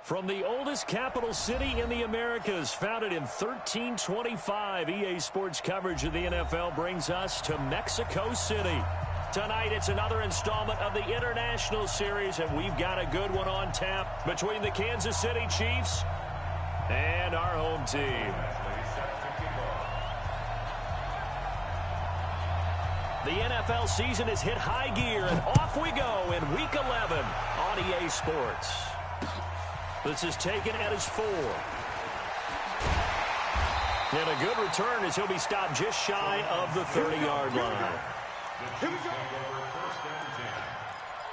From the oldest capital city in the Americas, founded in 1325, EA Sports coverage of the NFL brings us to Mexico City. Tonight, it's another installment of the International Series, and we've got a good one on tap between the Kansas City Chiefs and our home team. The NFL season has hit high gear, and off we go in Week 11 on EA Sports. This is taken at his 4. And a good return as he'll be stopped just shy of the 30-yard line. Here we go. First down and 10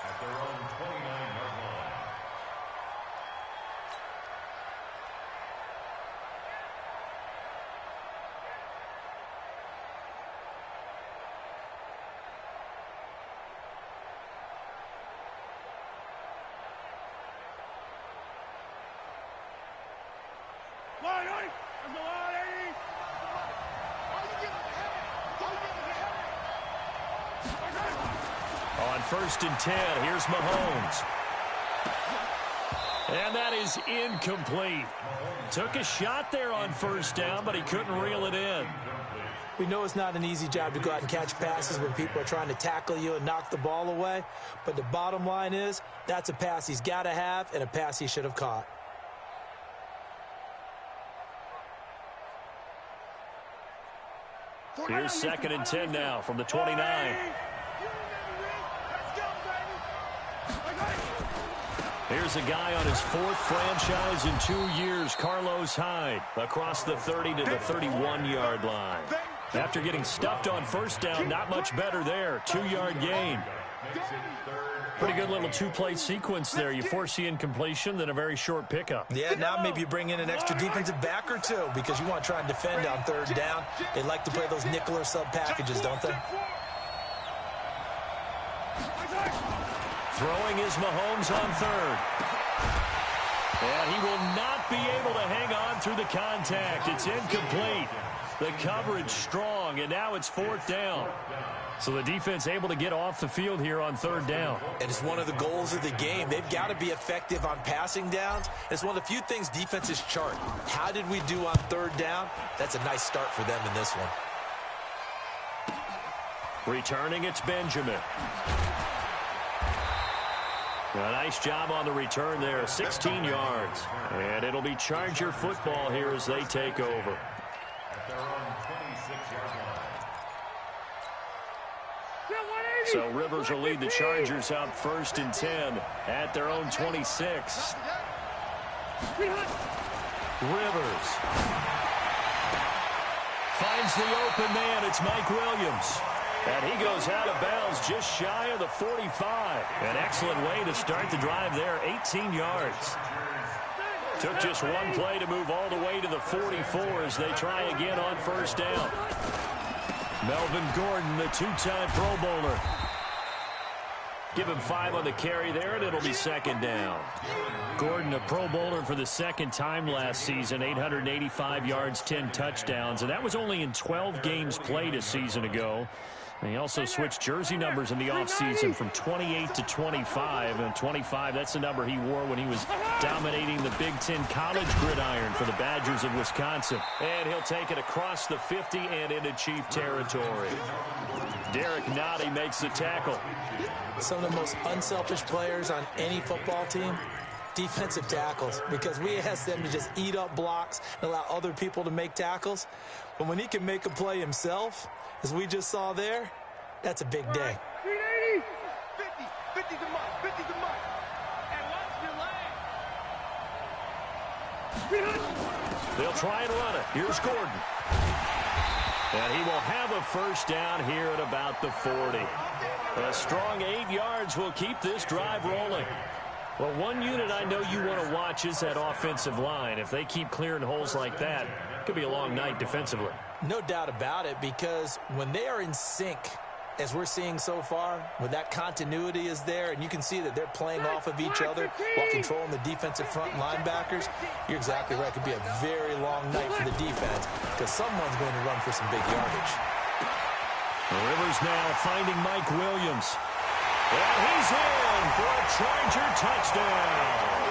at their own 29-yard line. On 1st and 10, here's Mahomes. And that is incomplete. Took a shot there on 1st down, but he couldn't reel it in. We know it's not an easy job to go out and catch passes when people are trying to tackle you and knock the ball away. But the bottom line is, that's a pass he's got to have and a pass he should have caught. Here's 2nd and 10 now from the 29. Here's a guy on his 4th franchise in 2 years, Carlos Hyde, across the 30 to the 31-yard line. After getting stuffed on 1st down, not much better there. 2-yard gain. Pretty good little 2-play sequence there. You force the incompletion, then a very short pickup. Yeah, now maybe you bring in an extra defensive back or two because you want to try and defend on 3rd down. They like to play those nickel or sub packages, don't they? Throwing is Mahomes on 3rd. And he will not be able to hang on through the contact. It's incomplete. The coverage strong, and now it's 4th down. So the defense able to get off the field here on 3rd down. And it's one of the goals of the game. They've got to be effective on passing downs. It's one of the few things defenses chart. How did we do on 3rd down? That's a nice start for them in this one. Returning, it's Benjamin. A nice job on the return there, 16 yards. And it'll be Charger football here as they take over. At their own 26-yard line. So Rivers will lead the Chargers out 1st and 10 at their own 26. Rivers finds the open man. It's Mike Williams. And he goes out of bounds just shy of the 45. An excellent way to start the drive there, 18 yards. Took just one play to move all the way to the 44 as they try again on 1st down. Melvin Gordon, the 2-time Pro Bowler. Give him 5 on the carry there, and it'll be 2nd down. Gordon, a Pro Bowler for the 2nd time last season, 885 yards, 10 touchdowns, and that was only in 12 games played a season ago. And he also switched jersey numbers in the offseason from 28 to 25. And 25, that's the number he wore when he was dominating the Big Ten college gridiron for the Badgers of Wisconsin. And he'll take it across the 50 and into Chief territory. Derek Nottie makes the tackle. Some of the most unselfish players on any football team, defensive tackles, because we ask them to just eat up blocks and allow other people to make tackles. But when he can make a play himself, as we just saw there, that's a big day. 50, 50's a mark, 50's a mark. And watch your line. They'll try and run it. Here's Gordon. And he will have a 1st down here at about the 40. A strong 8 yards will keep this drive rolling. Well, one unit I know you want to watch is that offensive line. If they keep clearing holes like that, it could be a long night defensively. No doubt about it, because when they are in sync, as we're seeing so far, when that continuity is there, and you can see that they're playing off of each other while controlling the defensive front linebackers, you're exactly right. It could be a very long night for the defense because someone's going to run for some big yardage. Rivers now finding Mike Williams. And he's in for a Charger touchdown.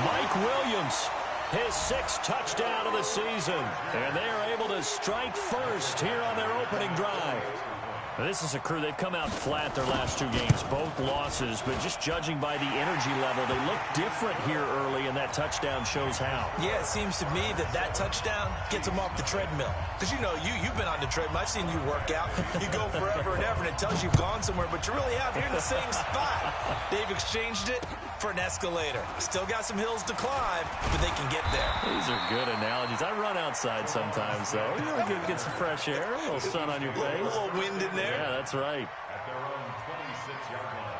Mike Williams, his 6th touchdown of the season. And they are able to strike first here on their opening drive. This is a crew, they've come out flat their last 2 games, both losses, but just judging by the energy level, they look different here early, and that touchdown shows how. Yeah, it seems to me that touchdown gets them off the treadmill. Because, you know, you've been on the treadmill. I've seen you work out. You go forever and ever, and it tells you you've gone somewhere, but you really have. You're in the same spot. They've exchanged it for an escalator. Still got some hills to climb, but they can get there. These are good analogies. I run outside sometimes, though. You know, get some fresh air, a little sun on your face. A little wind in there. Yeah, that's right. At their own 26-yard line.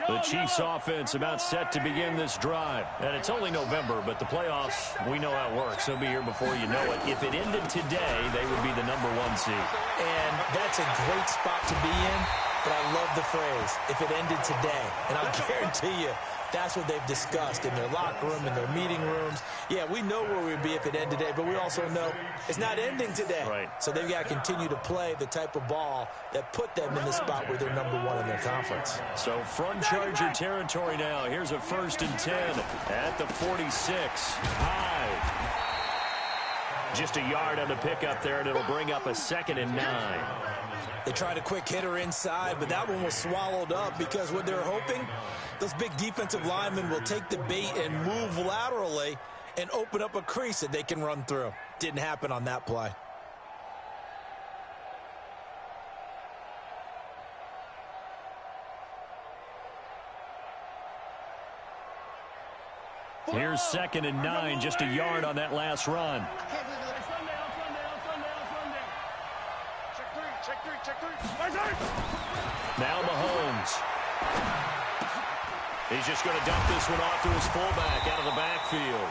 The Chiefs offense about set to begin this drive. And it's only November, but the playoffs, we know how it works. They'll be here before you know it. If it ended today, they would be the #1 seed. And that's a great spot to be in, but I love the phrase, if it ended today. And I'll guarantee you, that's what they've discussed in their locker room, in their meeting rooms. Yeah, we know where we'd be if it ended today, but we also know it's not ending today. Right. So they've got to continue to play the type of ball that put them in the spot where they're #1 in their conference. So from Charger territory now, here's a 1st and 10 at the 46. High. Just a yard on the pickup there, and it'll bring up a 2nd and 9. They tried a quick hitter inside, but that one was swallowed up because what they're hoping, those big defensive linemen will take the bait and move laterally and open up a crease that they can run through. Didn't happen on that play. Here's 2nd and 9, just a yard on that last run. Now Mahomes. He's just going to dump this one off to his fullback out of the backfield.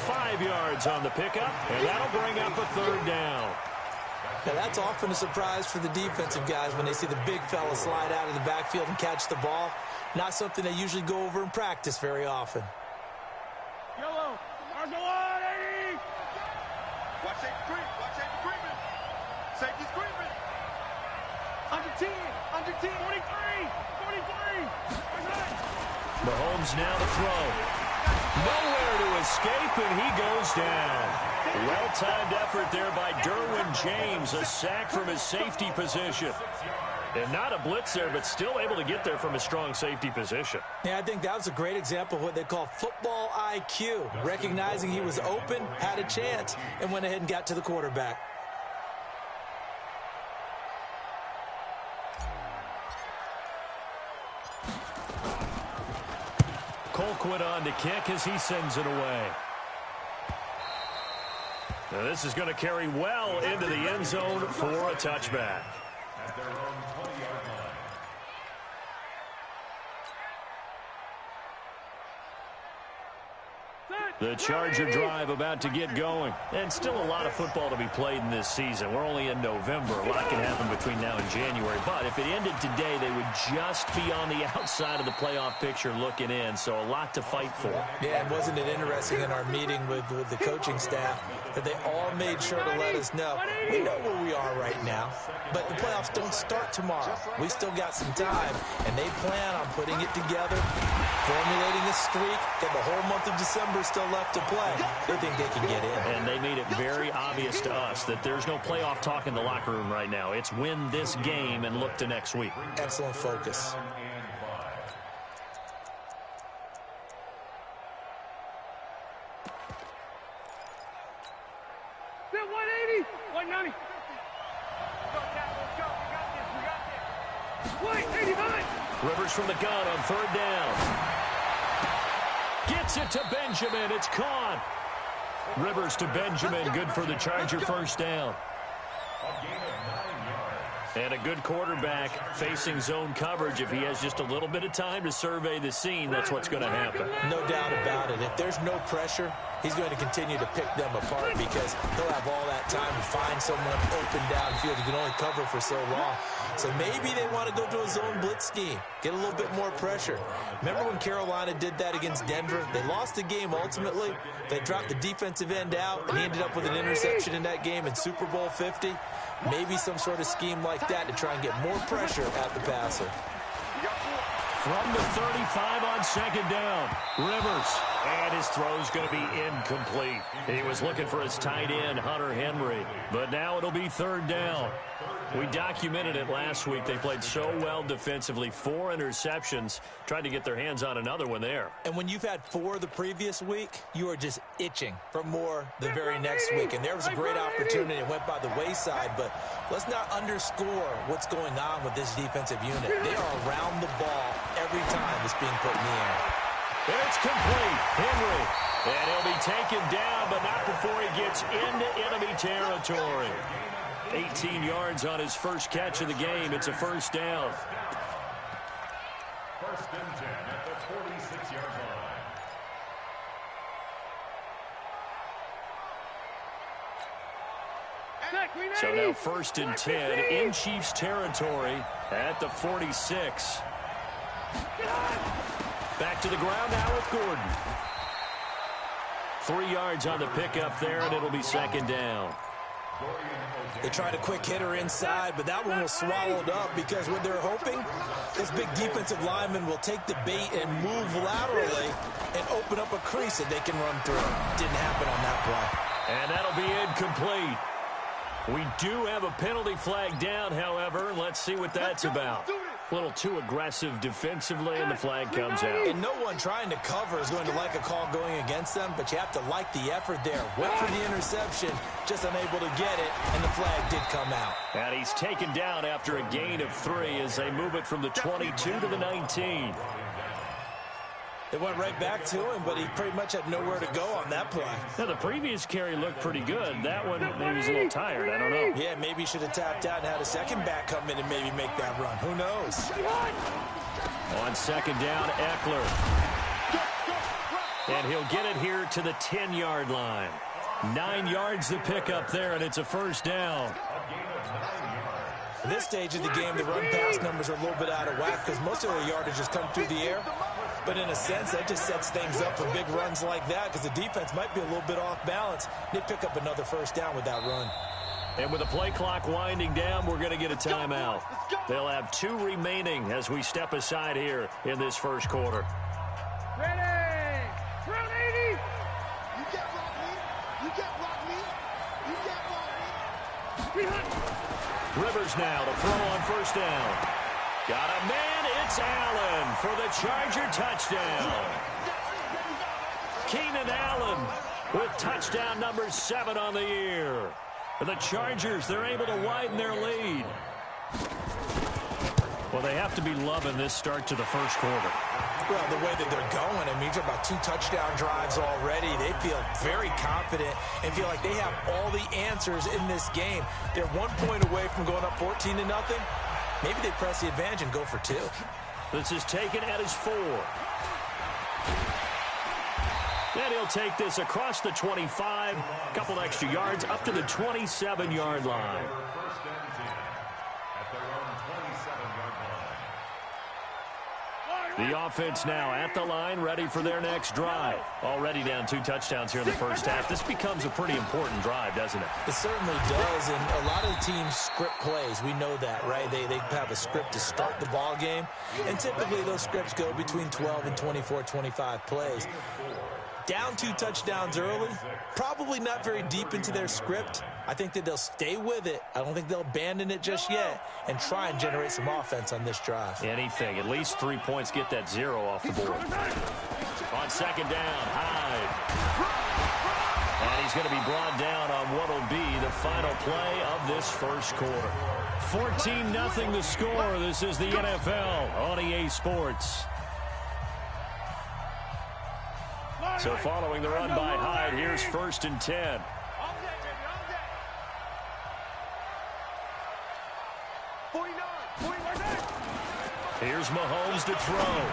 5 yards on the pickup, and that'll bring up a 3rd down. Now, that's often a surprise for the defensive guys when they see the big fella slide out of the backfield and catch the ball. Not something they usually go over in practice very often. Yellow. Arsenal 80. Watch safety creep. Watch safety creeping. Safety's creeping. Under 10. Under 10. 43. 43. Mahomes now to throw. Nowhere to escape, and he goes down. Well-timed effort there by Derwin James. A sack from his safety position. And not a blitz there, but still able to get there from a strong safety position. Yeah, I think that was a great example of what they call football IQ. Recognizing he was open, had a chance, and went ahead and got to the quarterback. Colquitt on to kick as he sends it away. Now this is going to carry well into the end zone for a touchback. At their own 20-yard line. The Charger drive about to get going. And still a lot of football to be played in this season. We're only in November. A lot can happen between now and January. But if it ended today, they would just be on the outside of the playoff picture looking in. So a lot to fight for. Yeah, and wasn't it interesting in our meeting with the coaching staff that they all made sure to let us know, we know where we are right now, but the playoffs don't start tomorrow. We still got some time, and they plan on putting it together, formulating a streak, got the whole month of December still left to play. They think they can get in. And they made it very obvious to us that there's no playoff talk in the locker room right now. It's win this game and look to next week. Excellent focus. They're 180. 190. Go, Cat, let's go. We got this. We got this. Wait, 89. Rivers from the gun on 3rd down. Gets it to Benjamin. It's caught. Rivers to Benjamin. Good for the Charger 1st down. A gain of 9 yards. And a good quarterback facing zone coverage. If he has just a little bit of time to survey the scene, that's what's going to happen. No doubt about it. If there's no pressure, he's going to continue to pick them apart because he'll have all that time to find someone open downfield. You can only cover for so long. So maybe they want to go to a zone blitz scheme, get a little bit more pressure. Remember when Carolina did that against Denver? They lost the game ultimately. They dropped the defensive end out, and he ended up with an interception in that game in Super Bowl 50. Maybe some sort of scheme like that to try and get more pressure at the passer. From the 35 on second down, Rivers. And his throw's going to be incomplete. He was looking for his tight end, Hunter Henry. But now it'll be third down. We documented it last week. They played so well defensively. 4 interceptions. Tried to get their hands on another one there. And when you've had 4 the previous week, you are just itching for more the very next week. And there was a great opportunity. It went by the wayside. But let's not underscore what's going on with this defensive unit. They are around the ball every time it's being put in the air. It's complete. Henry. And he'll be taken down, but not before he gets into enemy territory. 18 yards on his first catch of the game. It's a first down. First and 10 at the 46-yard line. So now first and 10 in Chiefs territory at the 46. Back to the ground now with Gordon. 3 yards on the pickup there, and it'll be second down. They tried a quick hitter inside, but that one was swallowed up because what they're hoping, this big defensive lineman will take the bait and move laterally and open up a crease that they can run through. Didn't happen on that play. And that'll be incomplete. We do have a penalty flag down, however. Let's see what that's about. A little too aggressive defensively, and the flag comes out. And no one trying to cover is going to like a call going against them, but you have to like the effort there. Went for the interception, just unable to get it, and the flag did come out. And he's taken down after a gain of 3 as they move it from the 22 to the 19. They went right back to him, but he pretty much had nowhere to go on that play. Now, the previous carry looked pretty good. That one, maybe he's a little tired. I don't know. Yeah, maybe he should have tapped out and had a second back come in and maybe make that run. Who knows? On second down, Eckler. And he'll get it here to the 10-yard line. 9 yards to pick up there, and it's a first down. In this stage of the game, the run-pass numbers are a little bit out of whack because most of their yardage has come through the air. But in a sense, that just sets things up for big runs like that because the defense might be a little bit off balance. They pick up another first down with that run. And with the play clock winding down, we're going to get a timeout. They'll have 2 remaining as we step aside here in this first quarter. Ready! Round 80! You get rock me. You get rock me. You get rock me. 300! Rivers now to throw on first down. Got a man, it's Allen for the Charger touchdown. Keenan Allen with touchdown number 7 on the year. For the Chargers, they're able to widen their lead. Well, they have to be loving this start to the first quarter. Well, the way that they're going, I mean, you're about 2 touchdown drives already. They feel very confident and feel like they have all the answers in this game. They're 1 point away from going up 14-0. Maybe they press the advantage and go for 2. This is taken at his 4. And he'll take this across the 25, a couple extra yards, up to the 27-yard line. First and 10 at their own 27-yard line. The offense now at the line, ready for their next drive. Already down 2 touchdowns here in the first half. This becomes a pretty important drive, doesn't it? It certainly does, and a lot of the teams script plays. We know that, right? They have a script to start the ball game, and typically those scripts go between 12 and 24, 25 plays. Down 2 touchdowns early, probably not very deep into their script. I think that they'll stay with it. I don't think they'll abandon it just yet and try and generate some offense on this drive. Anything. At least 3 points, get that 0 off the board. On second down, Hyde. And he's going to be brought down on what will be the final play of this first quarter. 14-0 the score. This is the NFL on EA Sports. So following the run by Hyde, here's first and 10. Here's Mahomes to throw.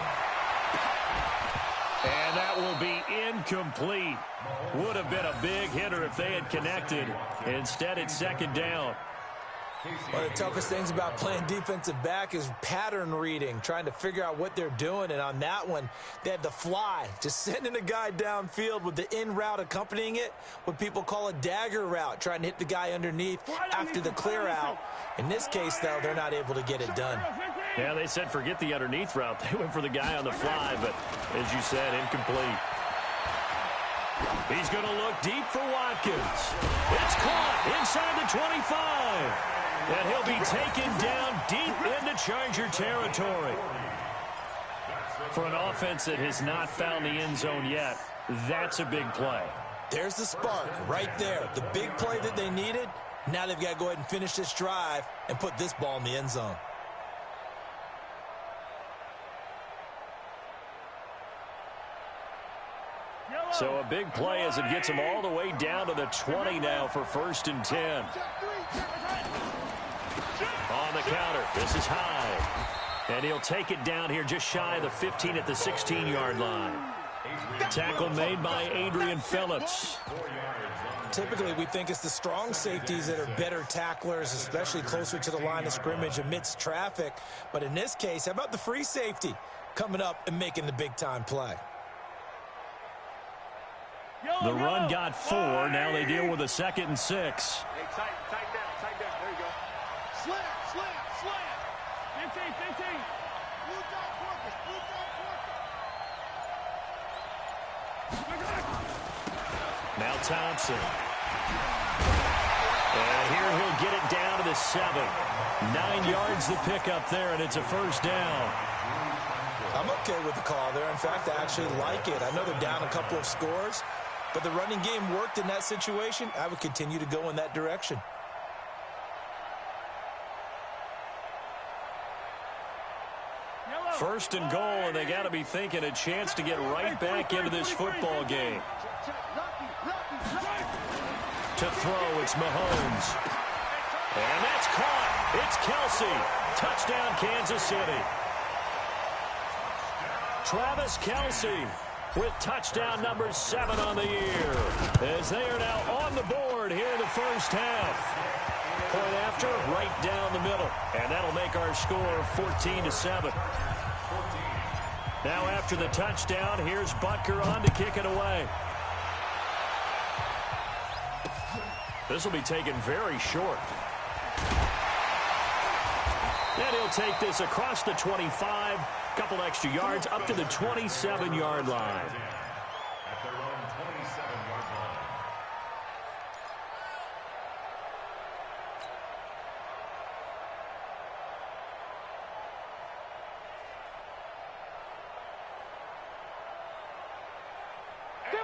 And that will be incomplete. Would have been a big hitter if they had connected. Instead, it's second down. One of the toughest things about playing defensive back is pattern reading, trying to figure out what they're doing. And on that one, they had the fly, just sending a guy downfield with the in route accompanying it, what people call a dagger route, trying to hit the guy underneath after the clear out. In this case, though, they're not able to get it done. Yeah, they said forget the underneath route. They went for the guy on the fly, but as you said, incomplete. He's going to look deep for Watkins. It's caught inside the 25. And he'll be taken down deep into Charger territory. For an offense that has not found the end zone yet, that's a big play. There's the spark right there. The big play that they needed. Now they've got to go ahead and finish this drive and put this ball in the end zone. So a big play as it gets him all the way down to the 20 now for 1st and 10. On the counter, this is high. And he'll take it down here just shy of the 15 at the 16-yard line. Tackle made by Adrian Phillips. Typically, we think it's the strong safeties that are better tacklers, especially closer to the line of scrimmage amidst traffic. But in this case, how about the free safety coming up and making the big-time play? The run got 4. Now they deal with a 2nd and 6. Hey, tight down. There you go. Slam. 15. Blue dot Porpoise. Now Thompson. And here he'll get it down to the 7. 9 yards the pickup there, and it's a 1st down. I'm okay with the call there. In fact, I actually like it. I know they're down a couple of scores, but the running game worked in that situation. I would continue to go in that direction. First and goal, and they got to be thinking a chance to get right back into this football game. To throw, it's Mahomes. And that's caught. It's Kelsey. Touchdown, Kansas City. Travis Kelsey with touchdown number 7 on the year, as they are now on the board here in the first half. Point after, right down the middle. And that'll make our score 14-7. Now after the touchdown, here's Butker on to kick it away. This will be taken very short. And he'll take this across the 25, couple extra yards, up to the 27-yard line. At their own 27-yard line.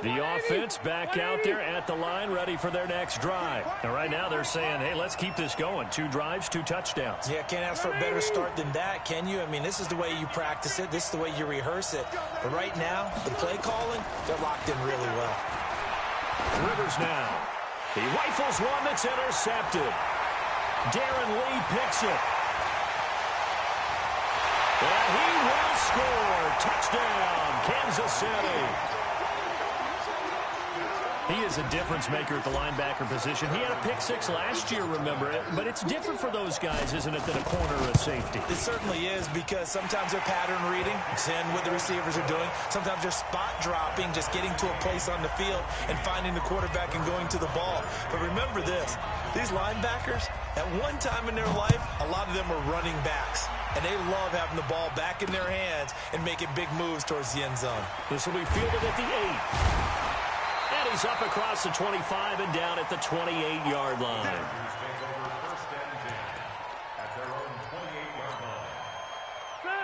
The offense back out there at the line, ready for their next drive. And right now they're saying, hey, let's keep this going. 2 drives, 2 touchdowns. Yeah, can't ask for a better start than that, can you? I mean, this is the way you practice it. This is the way you rehearse it. But right now, the play calling, they're locked in really well. Rivers now. He rifles one that's intercepted. Darren Lee picks it. And he will score. Touchdown, Kansas City. He is a difference maker at the linebacker position. He had a pick 6 last year, remember it. But it's different for those guys, isn't it, than a corner or a safety? It certainly is, because sometimes they're pattern reading, seeing what the receivers are doing. Sometimes they're spot dropping, just getting to a place on the field and finding the quarterback and going to the ball. But remember this, these linebackers, at one time in their life, a lot of them were running backs. And they love having the ball back in their hands and making big moves towards the end zone. This will be fielded at the 8. And he's up across the 25 and down at the 28-yard line.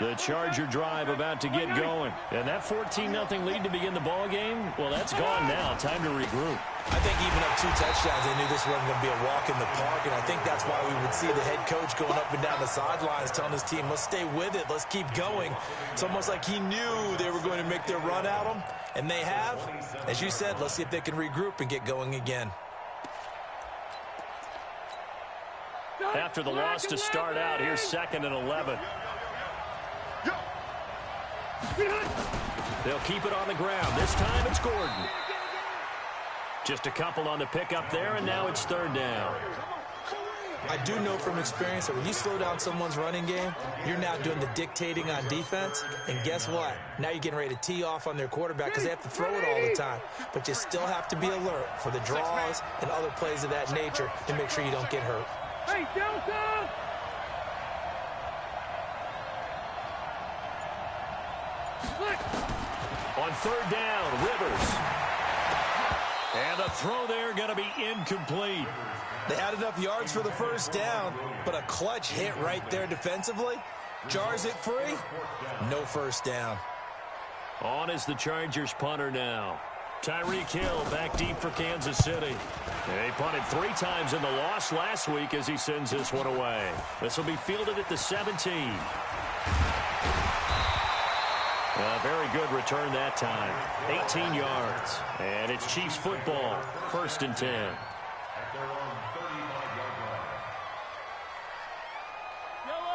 The Charger drive about to get going. And that 14-0 lead to begin the ball game, well, that's gone now. Time to regroup. I think even up 2 touchdowns, they knew this wasn't going to be a walk in the park, and I think that's why we would see the head coach going up and down the sidelines telling his team, let's stay with it, let's keep going. It's almost like he knew they were going to make their run at him, and they have. As you said, let's see if they can regroup and get going again. After the loss to start out, here's 2nd and 11. They'll keep it on the ground. This time it's Gordon. Just a couple on the pickup there, and now it's third down. I do know from experience that when you slow down someone's running game, you're now doing the dictating on defense. And guess what? Now you're getting ready to tee off on their quarterback because they have to throw it all the time. But you still have to be alert for the draws and other plays of that nature to make sure you don't get hurt. Hey, Delta! On third down, Rivers. And the throw there going to be incomplete. They had enough yards for the first down, but a clutch hit right there defensively. Jars it free. No first down. On is the Chargers punter now. Tyreek Hill back deep for Kansas City. He punted 3 times in the loss last week as he sends this one away. This will be fielded at the 17. A very good return that time. 18 yards. And it's Chiefs football. First and 10.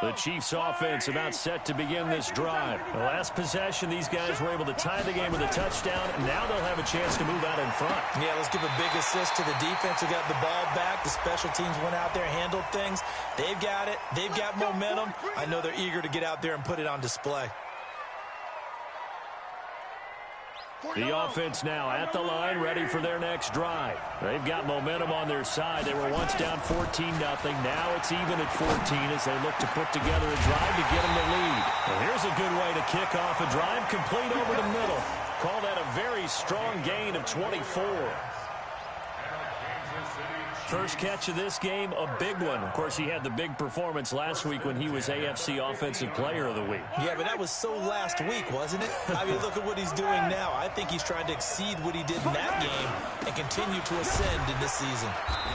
The Chiefs offense about set to begin this drive. The last possession, these guys were able to tie the game with a touchdown, and now they'll have a chance to move out in front. Yeah, let's give a big assist to the defense who got the ball back. The special teams went out there, handled things. They've got it. They've got momentum. I know they're eager to get out there and put it on display. The offense now at the line, ready for their next drive. They've got momentum on their side. They were once down 14-0. Now it's even at 14 as they look to put together a drive to get them the lead. Well, here's a good way to kick off a drive, complete over the middle. Call that a very strong gain of 24. First catch of this game, a big one. Of course, he had the big performance last week when he was AFC Offensive Player of the Week. Yeah, but that was so last week, wasn't it? I mean, look at what he's doing now. I think he's trying to exceed what he did in that game and continue to ascend in this season.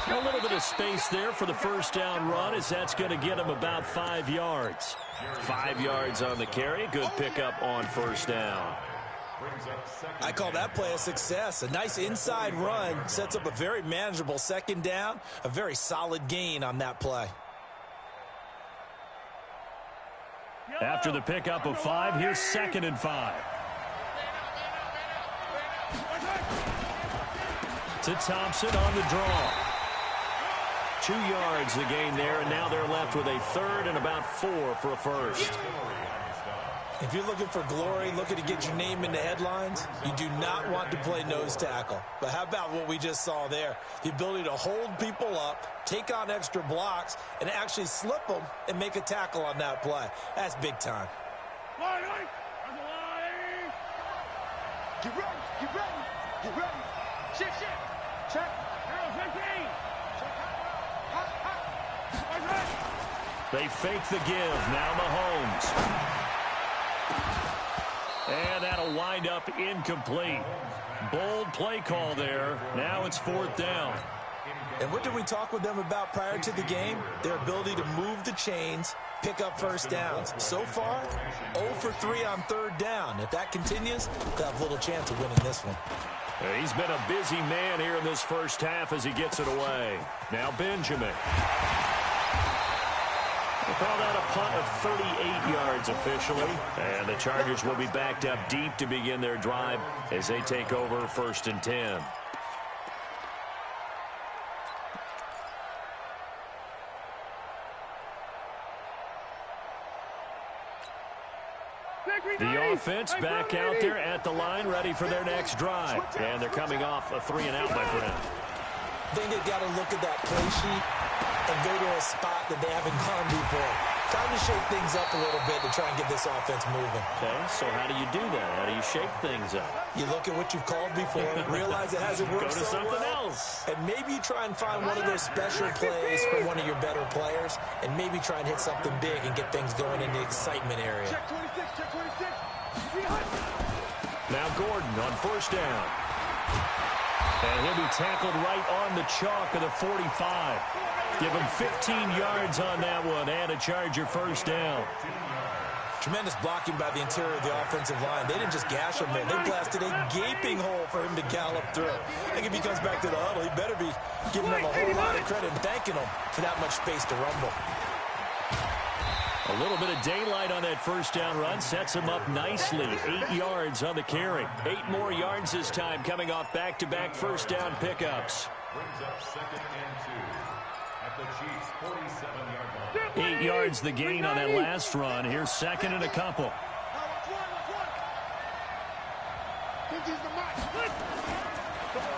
A little bit of space there for the first down run as that's going to get him about 5 yards. 5 yards on the carry. Good pickup on first down. I call that play a success. A nice inside run sets up a very manageable second down. A very solid gain on that play. After the pickup of 5, here's 2nd and 5. To Thompson on the draw. 2 yards the gain there, and now they're left with a third and about 4 for a first. If you're looking for glory, looking to get your name in the headlines, you do not want to play nose tackle. But how about what we just saw there? The ability to hold people up, take on extra blocks, and actually slip them and make a tackle on that play. That's big time. Get ready, get ready, get ready. Shift, check. They fake the give. Now Mahomes. And that'll wind up incomplete. Bold play call there. Now it's 4th down. And what did we talk with them about prior to the game? Their ability to move the chains, pick up first downs. So far, 0 for 3 on third down. If that continues, they'll have little chance of winning this one. He's been a busy man here in this first half as he gets it away. Now Benjamin. They call that a punt of 38 yards officially. And the Chargers will be backed up deep to begin their drive as they take over 1st and 10. The offense back out there at the line, ready for their next drive. And they're coming off a 3-and-out, my friend. I think they've got to look at that play sheet and go to a spot that they haven't gone before. Time to shake things up a little bit to try and get this offense moving. Okay, so how do you do that? How do you shake things up? You look at what you've called before, realize it hasn't worked Go to so something well, else. and maybe you try and find one of those special plays from one of your better players, and maybe try and hit something big and get things going in the excitement area. Check 26, check 26. Now Gordon on first down. And he'll be tackled right on the chalk of the 45. Give him 15 yards on that one and a Charger first down. Tremendous blocking by the interior of the offensive line. They didn't just gash him there. They blasted a gaping hole for him to gallop through. I think if he comes back to the huddle, he better be giving them a whole lot of credit and thanking them for that much space to rumble. A little bit of daylight on that first down run sets him up nicely. 8 yards on the carry. 8 more yards this time coming off back-to-back first down pickups. Brings up 2nd and 2 at the Chiefs' 47-yard line. 8 yards the gain on that last run. Here's 2nd and a couple.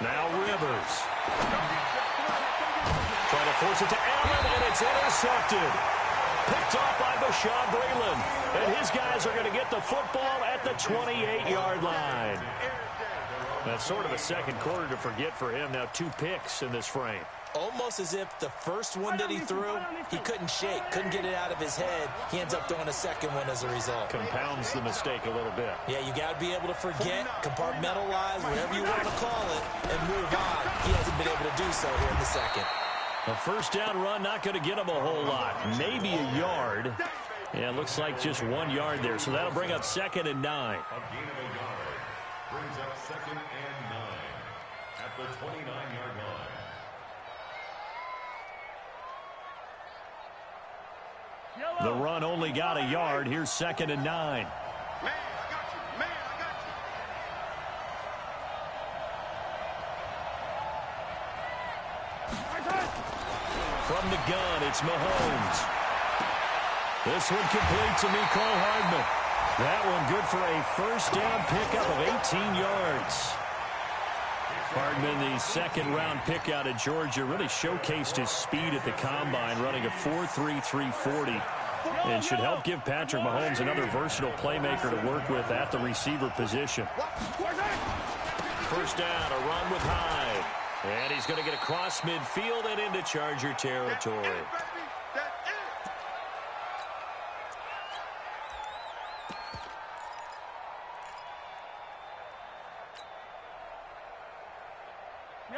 Now Rivers. Trying to force it to Allen, and it's intercepted. Picked off by Bashaud Breeland. And his guys are going to get the football at the 28-yard line. That's sort of a second quarter to forget for him. Now 2 picks in this frame. Almost as if the first one that he threw, he couldn't shake, couldn't get it out of his head. He ends up throwing a second one as a result. Compounds the mistake a little bit. Yeah, you got to be able to forget, compartmentalize, whatever you want to call it, and move on. He hasn't been able to do so here in the second. A first down run, not going to get him a whole lot. Maybe a yard. Yeah, it looks like just 1 yard there. So that'll bring up 2nd and 9. A gain of a yard brings up 2nd and 9 at the 29-yard line. The run only got a yard. Here's 2nd and 9. Man, I got you. Man, I got you. From the gun, it's Mahomes. This one complete to Mecole Hardman. That one good for a first down pickup of 18 yards. Hardman, the second-round pick out of Georgia, really showcased his speed at the combine, running a 4.3 340, and should help give Patrick Mahomes another versatile playmaker to work with at the receiver position. First down, a run with Hyde. And he's going to get across midfield and into Charger territory.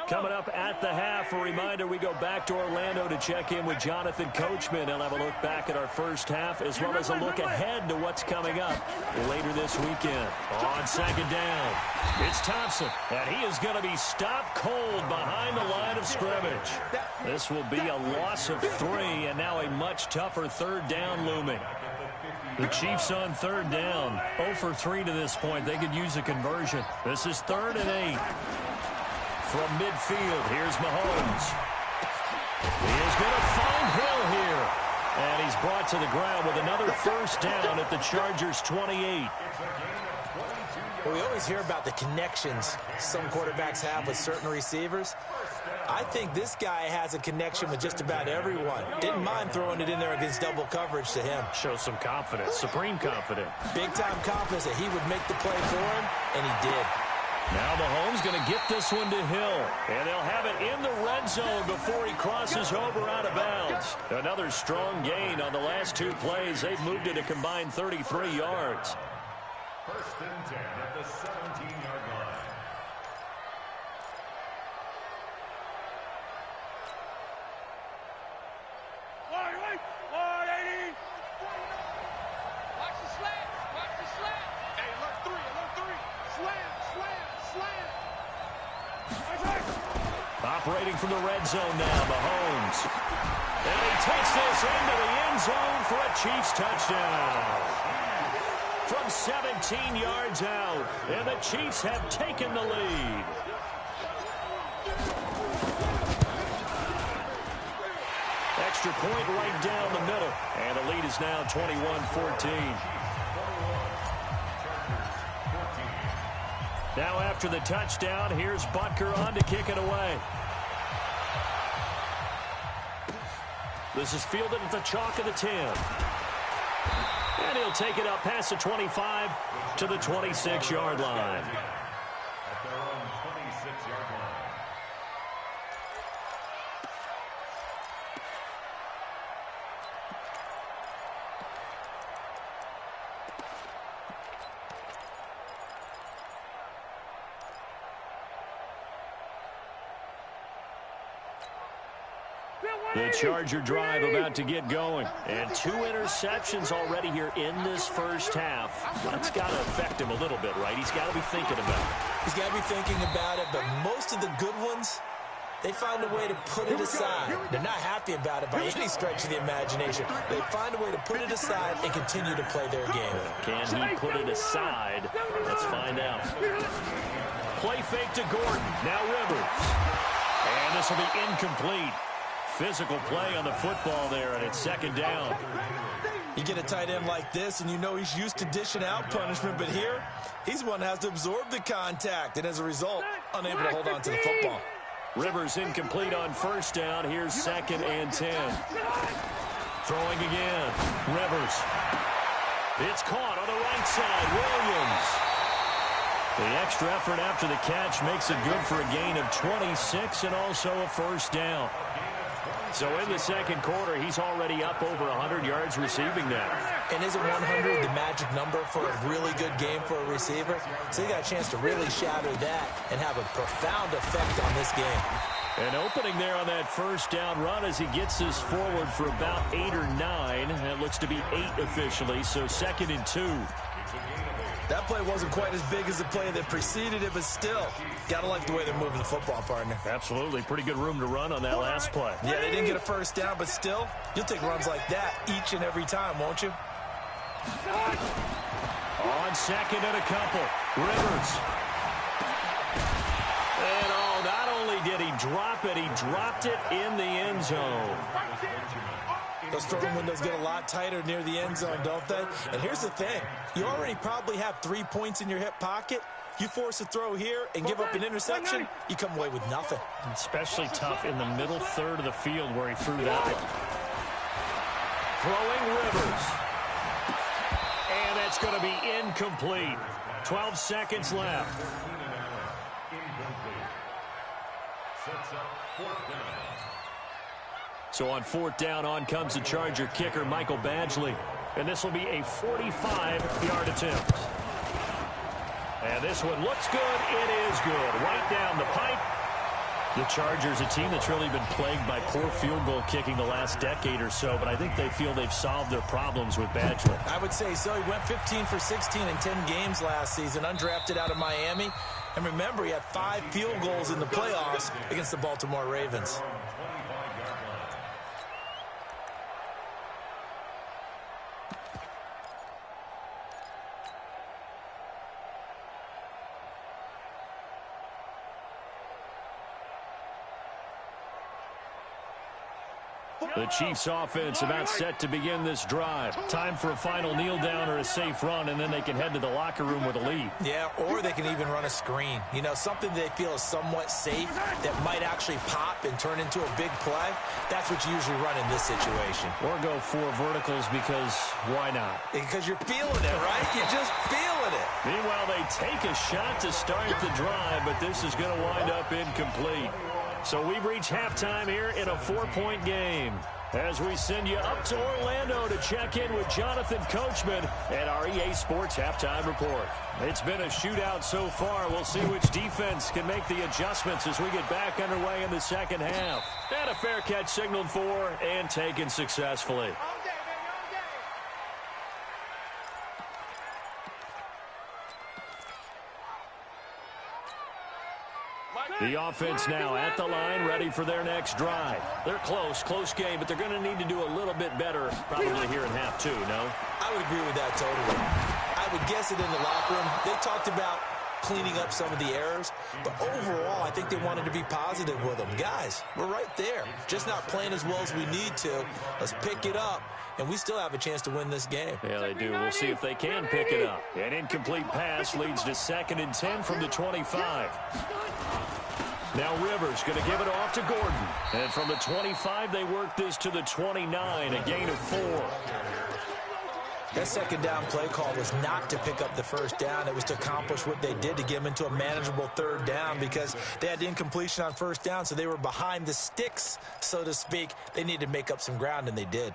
Coming up at the half, a reminder, we go back to Orlando to check in with Jonathan Coachman. He'll have a look back at our first half as well as a look ahead to what's coming up later this weekend. On second down, it's Thompson, and he is going to be stopped cold behind the line of scrimmage. This will be a loss of 3, and now a much tougher third down looming. The Chiefs on third down, 0 for 3 to this point. They could use a conversion. This is 3rd and 8. From midfield, here's Mahomes. He is going to find Hill here. And he's brought to the ground with another first down at the Chargers' 28. We always hear about the connections some quarterbacks have with certain receivers. I think this guy has a connection with just about everyone. Didn't mind throwing it in there against double coverage to him. Shows some confidence, supreme confidence. Big-time confidence that he would make the play for him, and he did. Now Mahomes going to get this one to Hill. And they'll have it in the red zone before he crosses over out of bounds. Another strong gain on the last 2 plays. They've moved it a combined 33 yards. 1st and 10 at the 17-yard line. Watch the slant. Watch the slant. Hey, alert 3. Slant. Operating from the red zone now, Mahomes. And he takes this into the end zone for a Chiefs touchdown. From 17 yards out, and the Chiefs have taken the lead. Extra point right down the middle, and the lead is now 21-14. Now after the touchdown, here's Butker on to kick it away. This is fielded at the chalk of the 10. And he'll take it up past the 25 to the 26-yard line. At their own 26-yard line. The Charger drive about to get going. And 2 interceptions already here in this first half. That's got to affect him a little bit, right? He's got to be thinking about it. He's got to be thinking about it, but most of the good ones, they find a way to put it aside. They're not happy about it by any stretch of the imagination. They find a way to put it aside and continue to play their game. Can he put it aside? Let's find out. Play fake to Gordon. Now Rivers. And this will be incomplete. Physical play on the football there, and it's second down. You get a tight end like this, and you know he's used to dishing out punishment, but here, he's one that has to absorb the contact, and as a result, unable to hold on to the football. Rivers incomplete on first down. Here's 2nd and 10. Throwing again. Rivers. It's caught on the right side. Williams. The extra effort after the catch makes it good for a gain of 26 and also a first down. So in the second quarter, he's already up over 100 yards receiving now. And isn't 100 the magic number for a really good game for a receiver? So he got a chance to really shatter that and have a profound effect on this game. An opening there on that first down run as he gets this forward for about 8 or 9. It looks to be 8 officially, so 2nd and 2. That play wasn't quite as big as the play that preceded it, but still, gotta like the way they're moving the football, partner. Absolutely. Pretty good room to run on that last play. Yeah, they didn't get a first down, but still, you'll take runs like that each and every time, won't you? On second and a couple. Rivers. And not only did he drop it, he dropped it in the end zone. Those throwing windows get a lot tighter near the end zone, don't they? And here's the thing. You already probably have 3 points in your hip pocket. You force a throw here and give up an interception, you come away with nothing. Especially tough in the middle third of the field where he threw that one. Throwing Rivers. And that's going to be incomplete. 12 seconds left. Sets up 4th down. So on 4th down, on comes the Charger kicker, Michael Badgley. And this will be a 45-yard attempt. And this one looks good. It is good. Right down the pipe. The Chargers, a team that's really been plagued by poor field goal kicking the last decade or so, but I think they feel they've solved their problems with Badgley. I would say so. He went 15 for 16 in 10 games last season, undrafted out of Miami. And remember, he had 5 field goals in the playoffs against the Baltimore Ravens. The Chiefs offense about set to begin this drive. Time for a final kneel down or a safe run, and then they can head to the locker room with a lead. Yeah, or they can even run a screen. You know, something they feel is somewhat safe that might actually pop and turn into a big play. That's what you usually run in this situation. Or go 4 verticals because why not? Because you're feeling it, right? You're just feeling it. Meanwhile, they take a shot to start the drive, but this is going to wind up incomplete. So we've reached halftime here in a 4-point game. As we send you up to Orlando to check in with Jonathan Coachman at our EA Sports Halftime Report. It's been a shootout so far. We'll see which defense can make the adjustments as we get back underway in the second half. And a fair catch signaled for and taken successfully. The offense now at the line, ready for their next drive. They're close game, but they're going to need to do a little bit better probably here in half 2, no? I would agree with that totally. I would guess it in the locker room. They talked about cleaning up some of the errors, but overall, I think they wanted to be positive with them. Guys, we're right there. Just not playing as well as we need to. Let's pick it up, and we still have a chance to win this game. Yeah, they do. We'll see if they can pick it up. An incomplete pass leads to 2nd and 10 from the 25. Now Rivers going to give it off to Gordon. And from the 25, they work this to the 29, a gain of 4. That second down play call was not to pick up the first down. It was to accomplish what they did to get them into a manageable 3rd down because they had incompletion on first down, so they were behind the sticks, so to speak. They needed to make up some ground, and they did.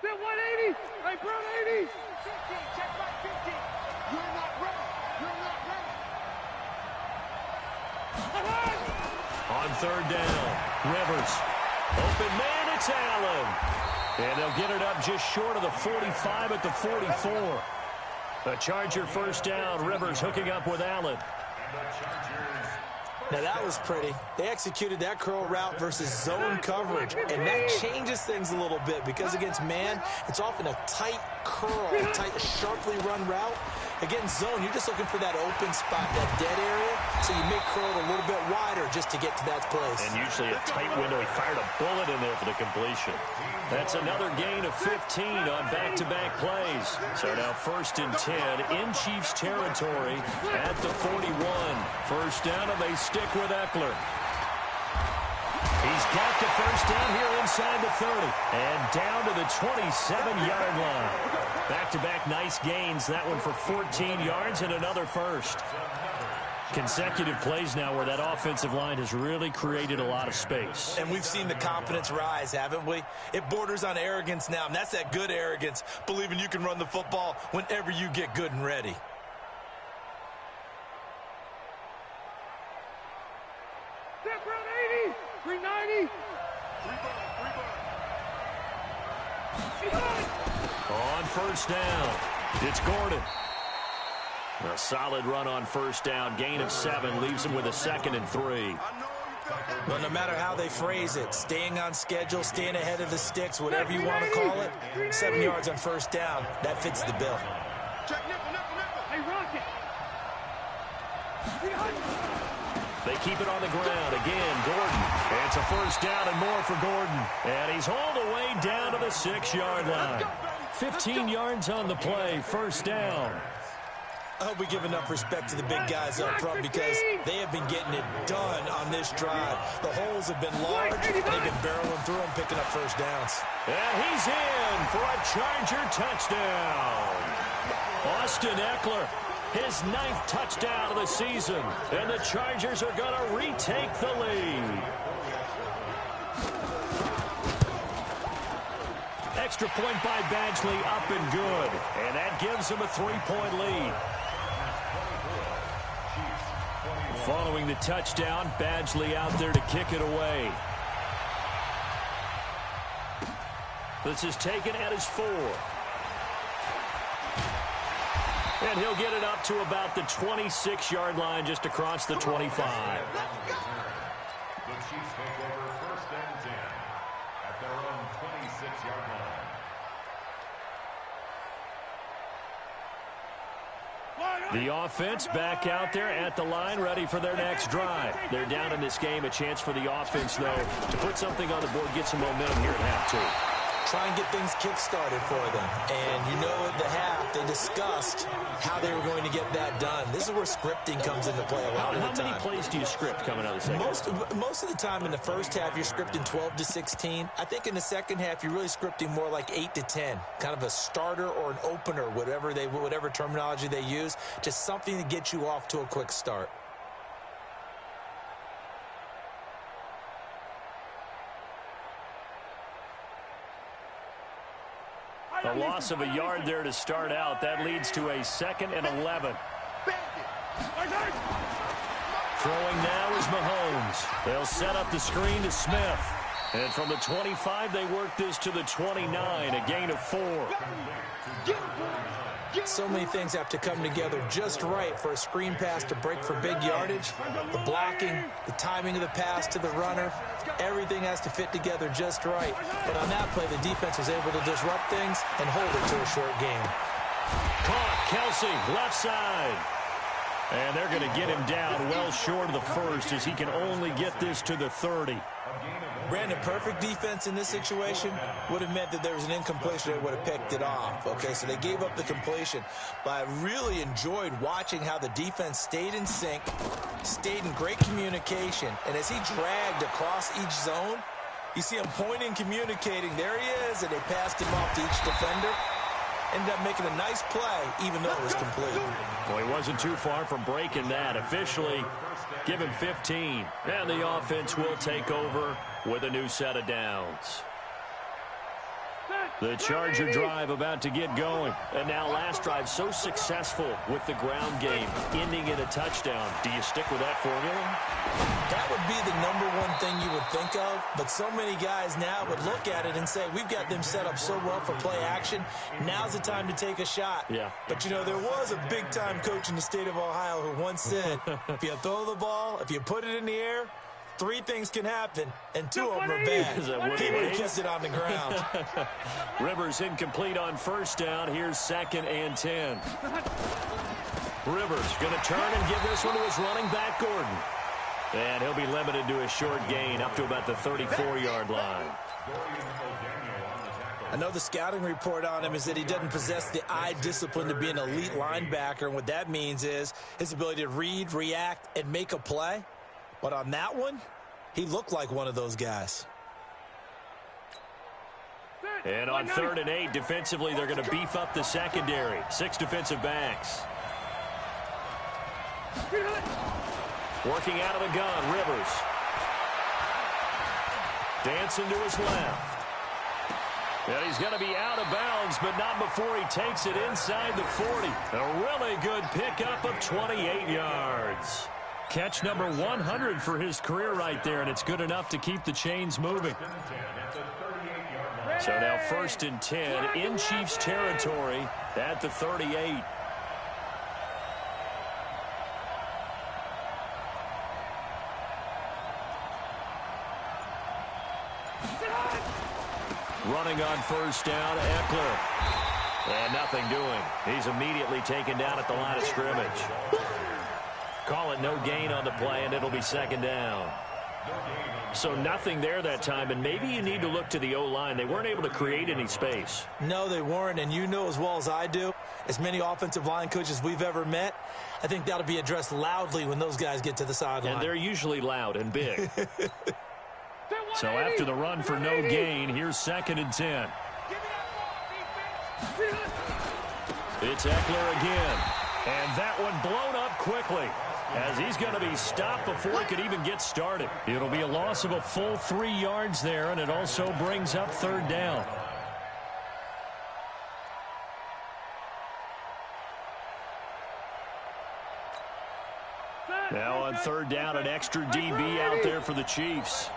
180. Hey, bro, 80. 15, check back 15. You're not ready. You're not ready. On 3rd down, Rivers. Open man, it's Allen. And they'll get it up just short of the 45 at the 44. A Charger first down. Rivers hooking up with Allen. The Chargers Now, that was pretty. They executed that curl route versus zone coverage, and that changes things a little bit because against man, it's often a tight curl, tight, sharply run route. Against zone, you're just looking for that open spot, that dead area, so you make curl a little bit wider just to get to that place. And usually a tight window. He fired a bullet in there for the completion. That's another gain of 15 on back-to-back plays. So now 1st and 10 in Chiefs territory at the 41. First down, and they stick with Eckler. He's got the first down here inside the 30 and down to the 27-yard line. Back-to-back nice gains. That one for 14 yards and another first. Consecutive plays now where that offensive line has really created a lot of space. And we've seen the confidence rise, haven't we? It borders on arrogance now, and that's that good arrogance, believing you can run the football whenever you get good and ready. Step around 80, 390. On first down, it's Gordon. A solid run on first down. Gain of 7 leaves him with a 2nd and 3. Well, no matter how they phrase it, staying on schedule, staying ahead of the sticks, whatever you want to call it, 7 yards on first down, that fits the bill. Hey, Rocket. They keep it on the ground. Again, Gordon. And it's a first down and more for Gordon. And he's hauled away down to the 6-yard line. 15 yards on the play. First down. I hope we give enough respect to the big guys up front because they have been getting it done on this drive. The holes have been large. They've been barreling through them, picking up first downs. And he's in for a Charger touchdown. Austin Eckler, his 9th touchdown of the season. And the Chargers are going to retake the lead. Extra point by Badgley, up and good. And that gives him a 3-point lead. Following the touchdown, Badgley out there to kick it away. This is taken at his 4. And he'll get it up to about the 26-yard line, just across the 25. The Chiefs take over 1st and 10 at their own 26-yard line. The offense back out there at the line, ready for their next drive. They're down in this game. A chance for the offense, though, to put something on the board, get some momentum here at half 2. Try and get things kick-started for them. And you know at the half, they discussed how they were going to get that done. This is where scripting comes into play a lot of the time. How many plays do you script coming out of the second? Most of the time in the first half, you're scripting 12 to 16. I think in the second half, you're really scripting more like 8 to 10. Kind of a starter or an opener, whatever terminology they use. Just something to get you off to a quick start. A loss of a yard there to start out. That leads to a 2nd and 11. Throwing now is Mahomes. They'll set up the screen to Smith. And from the 25, they work this to the 29, a gain of 4. So many things have to come together just right for a screen pass to break for big yardage. The blocking, the timing of the pass to the runner, everything has to fit together just right. But on that play, the defense was able to disrupt things and hold it to a short game. Caught, Kelsey, left side. And they're going to get him down well short of the first as he can only get this to the 30. Brandon, perfect defense in this situation would have meant that there was an incompletion. They would have picked it off. Okay, so they gave up the completion. But I really enjoyed watching how the defense stayed in sync, stayed in great communication. And as he dragged across each zone, you see him pointing, communicating. There he is, and they passed him off to each defender. Ended up making a nice play, even though it was complete. Well, he wasn't too far from breaking that. Officially, give him 15. And the offense will take over with a new set of downs. The Charger drive about to get going. And now last drive so successful with the ground game, ending in a touchdown. Do you stick with that formula? That would be the #1 thing you would think of, but so many guys now would look at it and say, we've got them set up so well for play action. Now's the time to take a shot. Yeah. But, you know, there was a big-time coach in the state of Ohio who once said, if you throw the ball, if you put it in the air, 3 things can happen, and 2 of them are bad. He would have kissed it on the ground. Rivers incomplete on first down. Here's 2nd and 10. Rivers going to turn and give this one to his running back, Gordon. And he'll be limited to a short gain up to about the 34-yard line. I know the scouting report on him is that he doesn't possess the eye discipline to be an elite linebacker, and what that means is his ability to read, react, and make a play. But on that one, he looked like one of those guys. And on 3rd and 8, defensively, they're going to beef up the secondary. 6 defensive backs. Working out of the gun, Rivers. Dancing to his left. And he's going to be out of bounds, but not before he takes it inside the 40. A really good pickup of 28 yards. Catch number 100 for his career right there, and it's good enough to keep the chains moving. So now 1st and 10 in Chiefs territory at the 38. Running on first down, Eckler. And nothing doing. He's immediately taken down at the line of scrimmage. Call it no gain on the play, and it'll be 2nd down. So nothing there that time, and maybe you need to look to the O-line. They weren't able to create any space. No, they weren't, and you know as well as I do, as many offensive line coaches we've ever met, I think that'll be addressed loudly when those guys get to the sideline. And they're usually loud and big. So after the run for no gain, here's 2nd and 10. It's Eckler again. And that one blown up quickly, as he's going to be stopped before he could even get started. It'll be a loss of a full 3 yards there, and it also brings up 3rd down. Now on 3rd down, an extra DB out there for the Chiefs.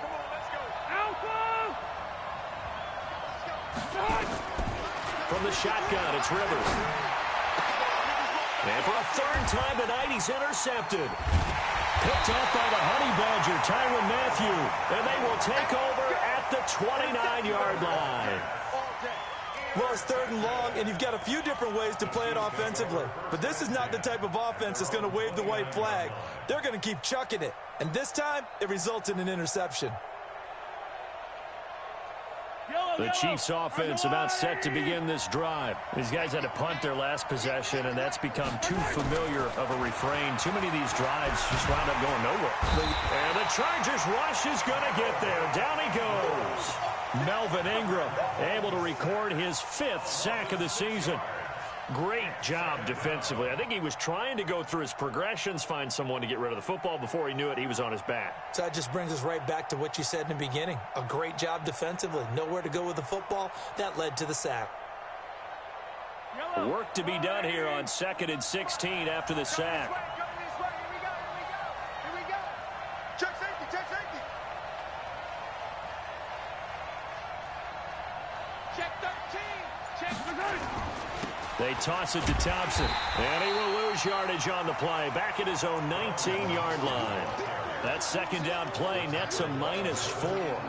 From the shotgun, it's Rivers. And for a 3rd time tonight, he's intercepted. Picked off by the Honey Badger, Tyrann Mathieu. And they will take over at the 29-yard line. Well, it's 3rd and long, and you've got a few different ways to play it offensively. But this is not the type of offense that's going to wave the white flag. They're going to keep chucking it. And this time, it results in an interception. The Chiefs offense about set to begin this drive. These guys had to punt their last possession, and that's become too familiar of a refrain. Too many of these drives just wound up going nowhere. And the Chargers rush is going to get there. Down he goes. Melvin Ingram able to record his 5th sack of the season. Great job defensively. I think he was trying to go through his progressions, find someone to get rid of the football. Before he knew it, he was on his back. So that just brings us right back to what you said in the beginning. A great job defensively. Nowhere to go with the football. That led to the sack. Work to be done here on 2nd and 16 after the sack. Here we go. Check safety, check safety. Check 13. Check 13. They toss it to Thompson, and he will lose yardage on the play, back at his own 19-yard line. That 2nd down play nets a -4.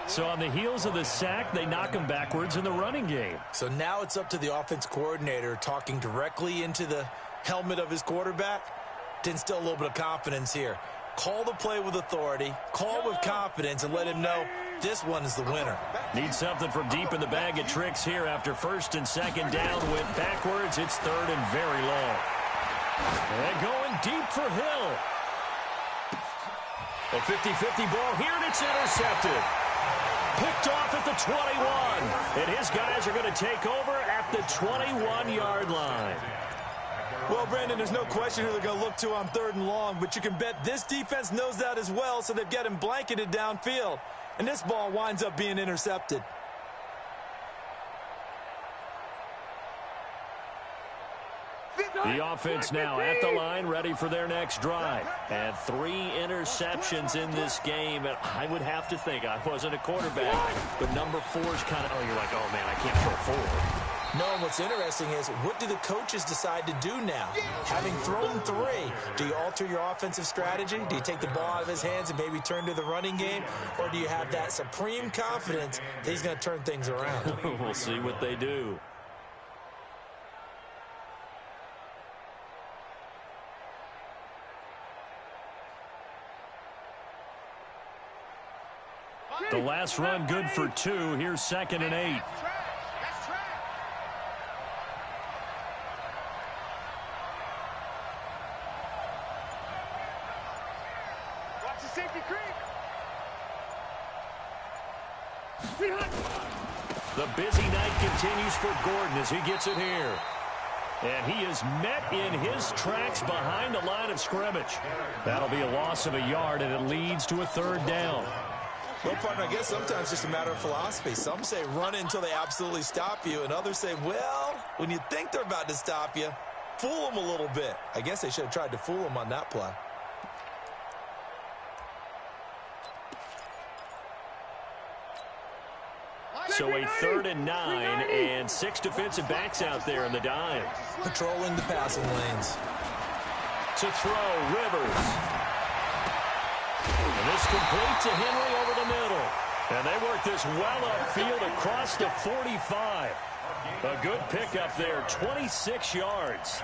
So on the heels of the sack, they knock him backwards in the running game. So now it's up to the offense coordinator talking directly into the helmet of his quarterback to instill a little bit of confidence here. Call the play with authority, call with confidence, and let him know this one is the winner. Need something from deep in the bag of tricks here after 1st and 2nd down went backwards. It's 3rd and very long. And going deep for Hill. A 50-50 ball here, and it's intercepted. Picked off at the 21. And his guys are going to take over at the 21-yard line. Well, Brandon, there's no question who they're going to look to on 3rd and long, but you can bet this defense knows that as well, so they've got him blanketed downfield. And this ball winds up being intercepted. The offense now at the line, ready for their next drive. And 3 interceptions in this game. And I would have to think, I wasn't a quarterback, but number 4 is kind of, oh, you're like, oh, man, I can't throw 4. No, and what's interesting is, what do the coaches decide to do now? Having thrown 3, do you alter your offensive strategy? Do you take the ball out of his hands and maybe turn to the running game? Or do you have that supreme confidence that he's going to turn things around? We'll see what they do. The last run good for 2. Here's 2nd and 8. Watch the safety creep. The busy night continues for Gordon as he gets it here. And he is met in his tracks behind the line of scrimmage. That'll be a loss of a yard, and it leads to a 3rd down. Well, partner, I guess sometimes it's just a matter of philosophy. Some say run until they absolutely stop you, and others say, well, when you think they're about to stop you, fool them a little bit. I guess they should have tried to fool them on that play. So a 3rd and 9, and 6 defensive backs out there in the dime. Patrolling the passing lanes. To throw, Rivers. And this complete to Henry over the middle. And they work this well upfield across the 45. A good pickup there, 26 yards.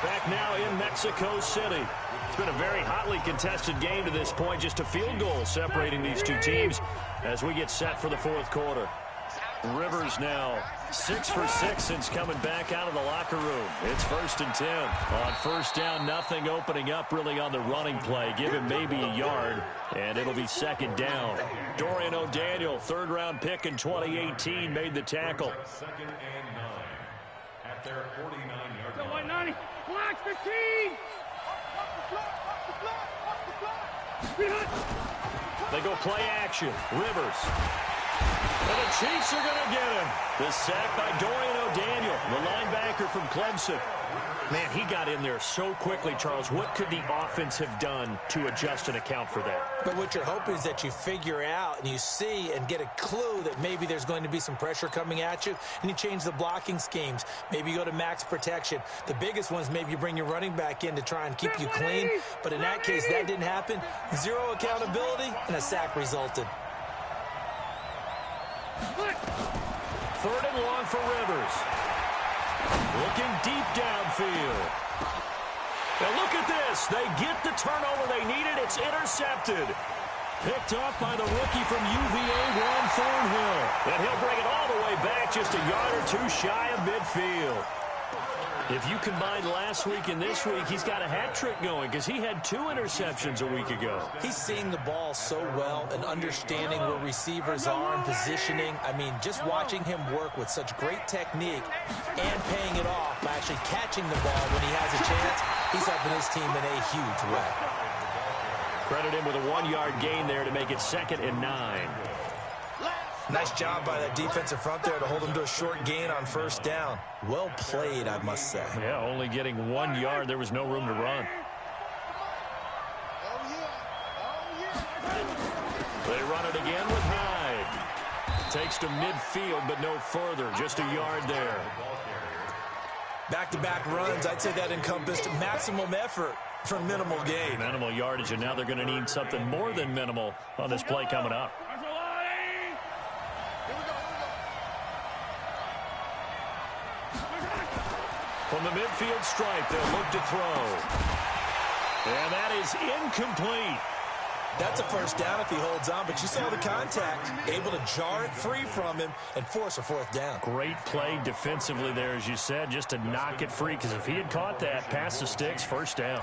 Back now in Mexico City. It's been a very hotly contested game to this point. Just a field goal separating these two teams as we get set for the 4th quarter. Rivers now 6 for 6 since coming back out of the locker room. It's 1st and 10. On 1st down, nothing opening up really on the running play. Give him maybe a yard, and it'll be 2nd down. Dorian O'Daniel, 3rd-round pick in 2018, made the tackle. 2nd and 9 at their 49-yard line. 190. Black 15. They go play action. Rivers. And the Chiefs are going to get him. The sack by Dorian O'Daniel, the linebacker from Clemson. Man, he got in there so quickly, Charles. What could the offense have done to adjust and account for that? But what you're hoping is that you figure out and you see and get a clue that maybe there's going to be some pressure coming at you, and you change the blocking schemes. Maybe you go to max protection. The biggest one is maybe you bring your running back in to try and keep you clean. But in that case, that didn't happen. 0 accountability, and a sack resulted. 3rd and long for Rivers. Looking deep downfield. Now look at this. They get the turnover they needed. It's intercepted. Picked off by the rookie from UVA, Juan Thornhill. And he'll bring it all the way back, just a yard or 2 shy of midfield. If you combine last week and this week, he's got a hat trick going because he had 2 interceptions a week ago. He's seeing the ball so well and understanding where receivers are and positioning. I mean, just watching him work with such great technique and paying it off by actually catching the ball when he has a chance, he's helping his team in a huge way. Credit him with a 1-yard gain there to make it 2nd and 9. Nice job by that defensive front there to hold him to a short gain on 1st down. Well played, I must say. Yeah, only getting 1 yard. There was no room to run. They run it again with Hyde. Takes to midfield, but no further. Just a yard there. Back-to-back runs, I'd say that encompassed maximum effort for minimal gain. Minimal yardage, and now they're going to need something more than minimal on this play coming up. From the midfield stripe, they'll look to throw. And that is incomplete. That's a 1st down if he holds on, but you saw the contact. Able to jar it free from him and force a 4th down. Great play defensively there, as you said, just to knock it free, because if he had caught that, past the sticks, 1st down.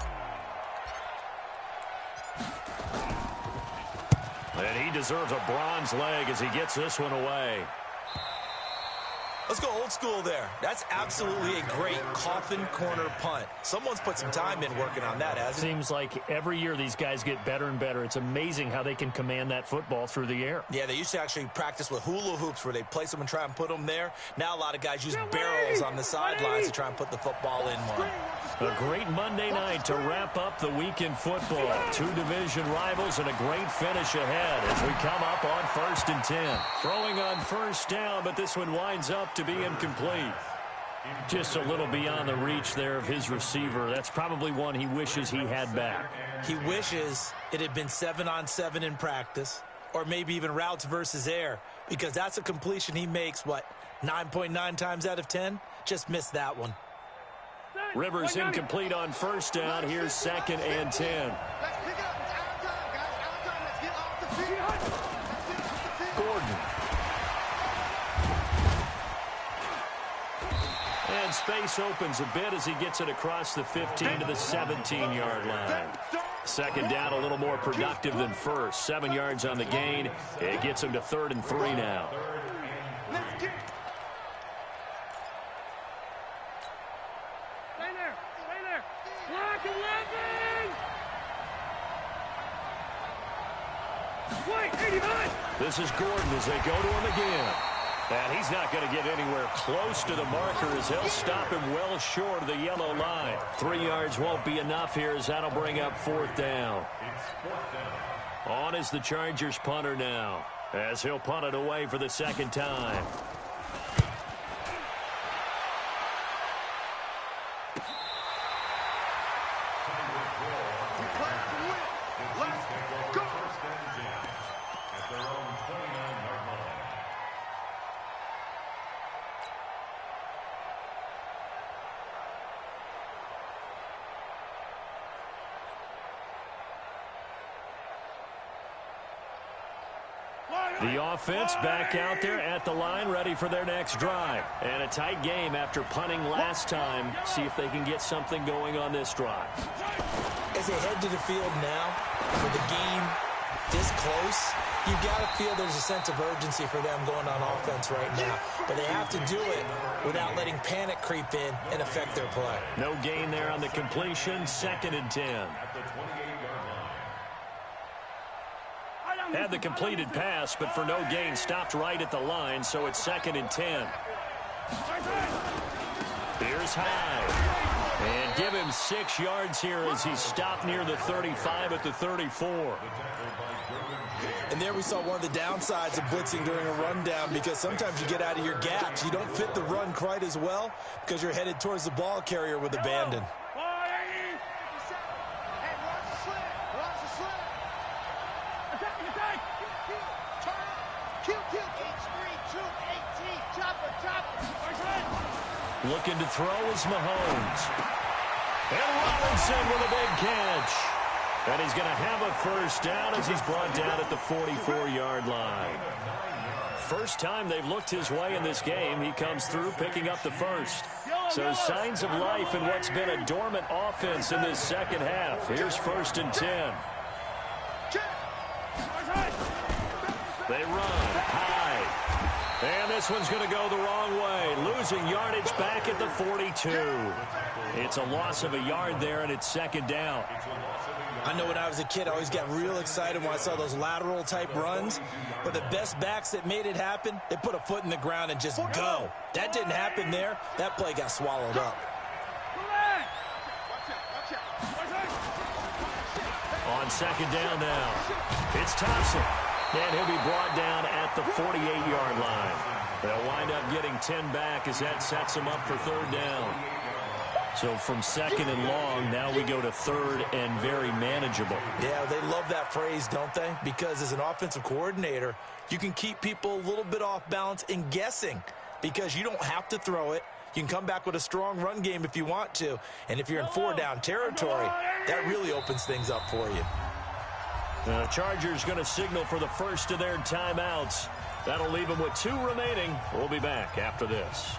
And he deserves a bronze leg as he gets this one away. Let's go old school there. That's absolutely a great coffin corner punt. Someone's put some time in working on that, hasn't it? Seems like every year these guys get better and better. It's amazing how they can command that football through the air. Yeah, they used to actually practice with hula hoops where they place them and try and put them there. Now a lot of guys use barrels on the sidelines to try and put the football in one. A great Monday night to wrap up the week in football. Two division rivals and a great finish ahead as we come up on 1st and 10. Throwing on first down, but this one winds up to be incomplete. Just a little beyond the reach there of his receiver. That's probably one he wishes he had back. He wishes it had been 7-on-7 in practice, or maybe even routes versus air, because that's a completion he makes, 9.9 times out of 10? Just missed that one. Rivers incomplete on first down. Here's 2nd and 10. Let's pick it up. It's our time, guys. Our time. Let's get off the field. Let's get off the field. Gordon. And space opens a bit as he gets it across the 15 to the 17-yard line. 2nd down, a little more productive than first. 7 yards on the gain. It gets him to 3rd and 3 now. Block 11! Wait, 89! This is Gordon as they go to him again. And he's not going to get anywhere close to the marker as he'll stop him well short of the yellow line. 3 yards won't be enough here as that'll bring up 4th down. On is the Chargers punter now as he'll punt it away for the 2nd time. The offense back out there at the line, ready for their next drive. And a tight game after punting last time. See if they can get something going on this drive. As they head to the field now, with the game this close, you've got to feel there's a sense of urgency for them going on offense right now. But they have to do it without letting panic creep in and affect their play. No gain there on the completion. 2nd and 10. Had the completed pass, but for no gain, stopped right at the line, so it's 2nd and 10. Here's Hyde. And give him 6 yards here as he stopped near the 35 at the 34. And there we saw one of the downsides of blitzing during a rundown, because sometimes you get out of your gaps. You don't fit the run quite as well because you're headed towards the ball carrier with abandon. Looking to throw is Mahomes. And Robinson with a big catch. And he's going to have a first down as he's brought down at the 44-yard line. First time they've looked his way in this game. He comes through picking up the first. So signs of life in what's been a dormant offense in this second half. Here's 1st and 10. They run high. And this one's going to go the wrong way. Losing yardage back at the 42. It's a loss of a yard there, and it's 2nd down. I know when I was a kid, I always got real excited when I saw those lateral-type runs. But the best backs that made it happen, they put a foot in the ground and just go. That didn't happen there. That play got swallowed up. On 2nd down now, it's Thompson. And he'll be brought down at the 48-yard line. They'll wind up getting 10 back as that sets them up for 3rd down. So from 2nd and long, now we go to 3rd and very manageable. Yeah, they love that phrase, don't they? Because as an offensive coordinator, you can keep people a little bit off balance and guessing because you don't have to throw it. You can come back with a strong run game if you want to. And if you're in 4-down territory, that really opens things up for you. The Chargers going to signal for the first of their timeouts. That'll leave them with 2 remaining. We'll be back after this.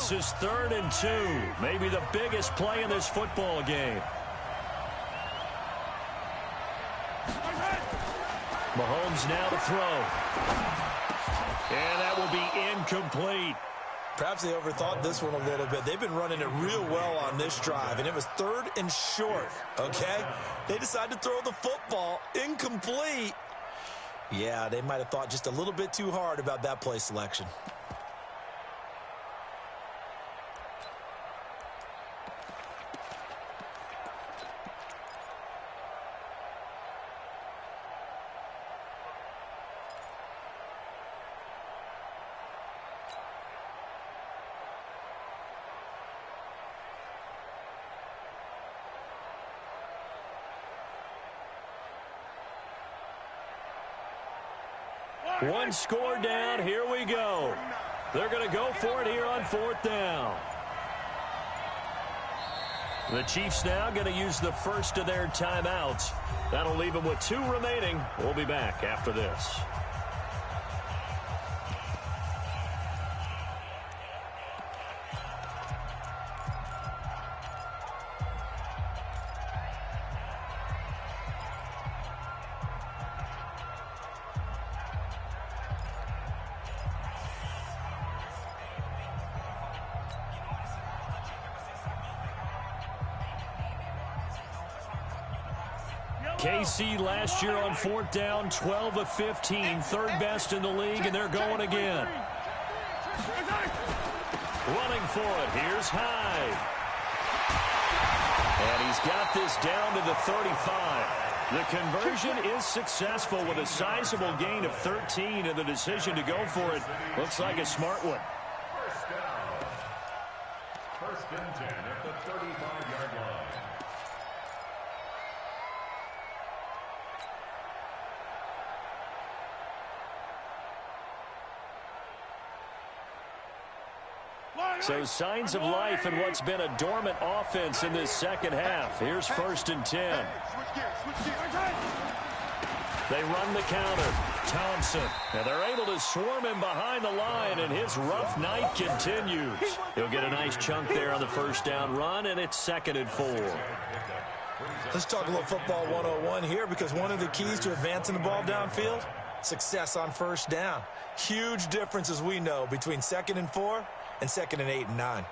This is 3rd and 2. Maybe the biggest play in this football game. Mahomes now to throw. And that will be incomplete. Perhaps they overthought this one a little bit. They've been running it real well on this drive, and it was 3rd and short, okay? They decided to throw the football incomplete. Yeah, they might have thought just a little bit too hard about that play selection. One score down. Here we go. They're going to go for it here on 4th down. The Chiefs now going to use the first of their timeouts. That'll leave them with 2 remaining. We'll be back after this. KC last year on 4th down, 12 of 15, 3rd best in the league, and they're going again. Running for it, here's Hyde. And he's got this down to the 35. The conversion is successful with a sizable gain of 13, and the decision to go for it looks like a smart one. First down. 1st and 10 at the 35-yard line. So signs of life in what's been a dormant offense in this second half. Here's 1st and 10. They run the counter. Thompson. And they're able to swarm him behind the line, and his rough night continues. He'll get a nice chunk there on the 1st down run, and it's 2nd and 4. Let's talk a little football 101 here, because one of the keys to advancing the ball downfield, success on 1st down. Huge difference, as we know, between 2nd and 4 and 2nd and 8 and 9.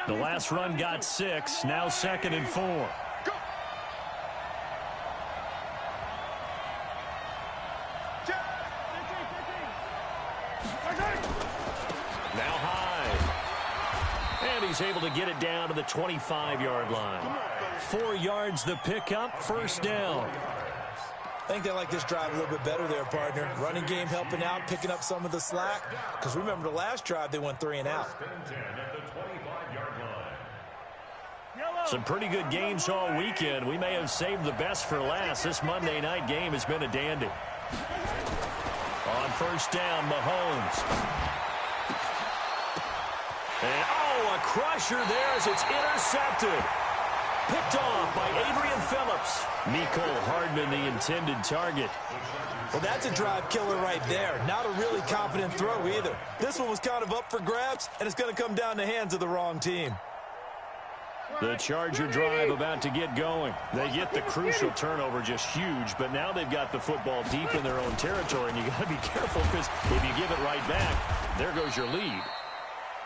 The last run got 6, now 2nd and 4. Now Hyde. And he's able to get it down to the 25-yard line. 4 yards the pickup, 1st down. I think they like this drive a little bit better there, partner. Running game helping out, picking up some of the slack. Because remember the last drive, they went 3 and out. Some pretty good games all weekend. We may have saved the best for last. This Monday night game has been a dandy. On 1st down, Mahomes. And, oh, a crusher there as it's intercepted. Picked off by Adrian Phillips. Mecole Hardman, the intended target. Well, that's a drive killer right there. Not a really confident throw either. This one was kind of up for grabs, and it's going to come down the hands of the wrong team. The Charger drive about to get going. They get the crucial turnover, just huge, but now they've got the football deep in their own territory, and you got to be careful because if you give it right back, there goes your lead.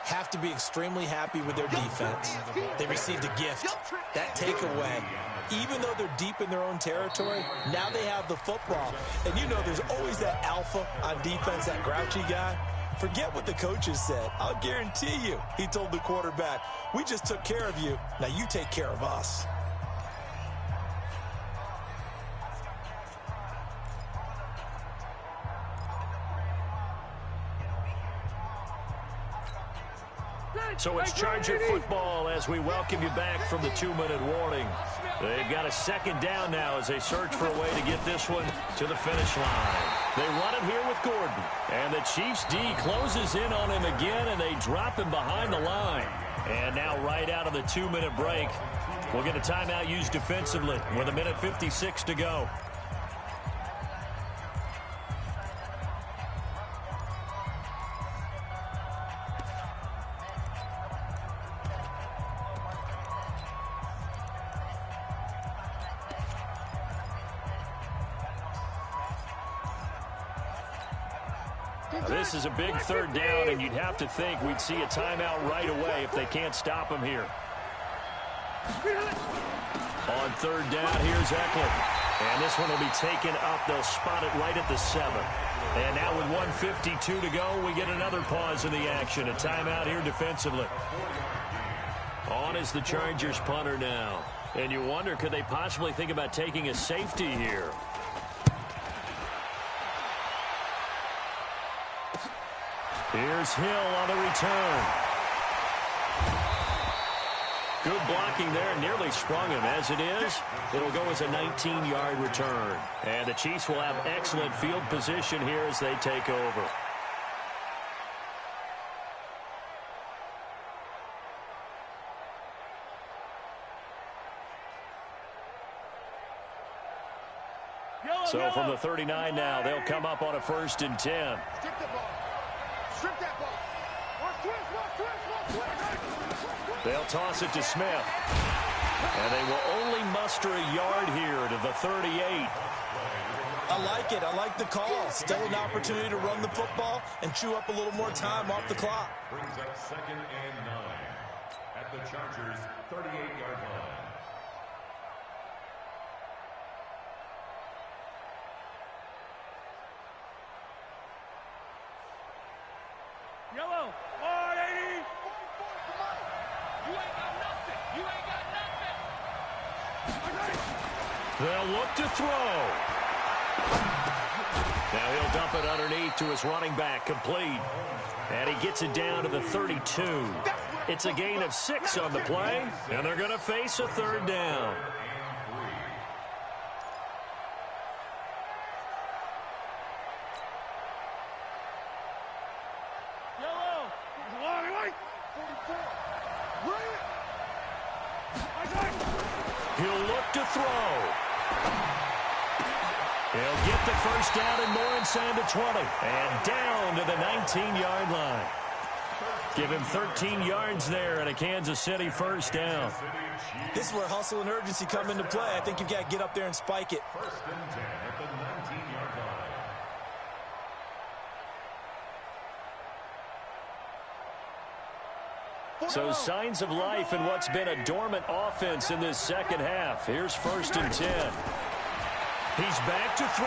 Have to be extremely happy with their defense. They received a gift. That takeaway, even though they're deep in their own territory, now they have the football. And you know there's always that alpha on defense, that grouchy guy. Forget what the coaches said. I'll guarantee you, he told the quarterback, we just took care of you. Now you take care of us. So it's Charger football as we welcome you back from the 2-minute warning. They've got a 2nd down now as they search for a way to get this one to the finish line. They run it here with Gordon. And the Chiefs D closes in on him again, and they drop him behind the line. And now right out of the 2-minute break, we'll get a timeout used defensively with 1:56 to go. This is a big third down, and you'd have to think we'd see a timeout right away if they can't stop him here. On third down, here's Eckler. And this one will be taken up. They'll spot it right at the 7. And now with 1:52 to go, we get another pause in the action. A timeout here defensively. On is the Chargers punter now. And you wonder, could they possibly think about taking a safety here? Here's Hill on the return. Good blocking there, nearly sprung him. As it is, it'll go as a 19-yard return. And the Chiefs will have excellent field position here as they take over. So from the 39 now, they'll come up on a 1st and 10. Strip the ball. Strip that ball. They'll toss it to Smith. And they will only muster a yard here to the 38. I like it. I like the call. Still an opportunity to run the football and chew up a little more time off the clock. Brings up 2nd and 9 at the Chargers' 38-yard line. Yellow. 180. You ain't got nothing. You ain't got nothing. They'll look to throw. Now he'll dump it underneath to his running back, complete. And he gets it down to the 32. It's a gain of 6 on the play, and they're going to face a 3rd down. Yellow. 44. He'll look to throw. He'll get the 1st down and more inside the 20. And down to the 19-yard line. Give him 13 yards there and a Kansas City 1st down. This is where hustle and urgency come into play. I think you've got to get up there and spike it. 1st and 10 at the 19-yard line. So signs of life in what's been a dormant offense in this second half. Here's 1st and 10. He's back to throw.